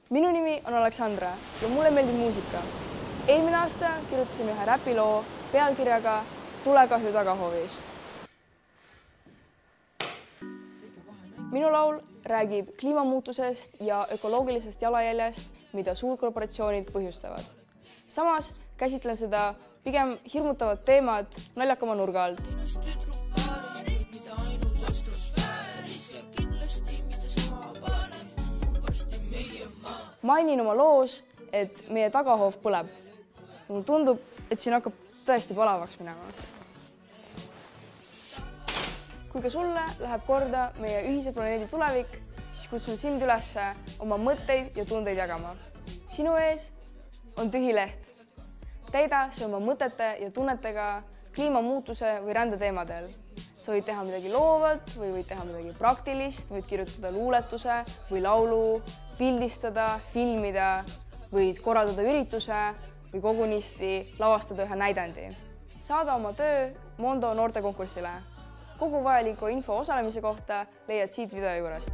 Minu nimi on Aleksandra ja mulle meeldib muusika. Eelmine aasta kirjutasime ühe räpiloo pealkirjaga Tulekahju tagahoovis. Minu laul räägib kliimamuutusest ja ökoloogilisest jalajäljest, mida suurkorporatsioonid põhjustavad. Samas käsitlen seda pigem hirmutavat teemat naljakama nurga alt. Mainin oma loos, et meie tagahoov põleb. Mulle tundub, et siin hakkab tõesti palavaks minema. Kui ka sulle läheb korda meie ühise planeedi tulevik, siis kutsun sind üles oma mõtteid ja tundeid jagama. Sinu ees on tühi leht. Täida see oma mõtete ja tunnetega kliimamuutuse või rändeteemadel. Sa võid teha midagi loovat või võid teha midagi praktilist, võid kirjutada luuletuse või laulu, pildistada, filmida, võid korraldada ürituse või kogunisti lavastada ühe näidendi. Saada oma töö Mondo noortekonkursile. Kogu vajaliku info osalemise kohta leiad siit video juurest.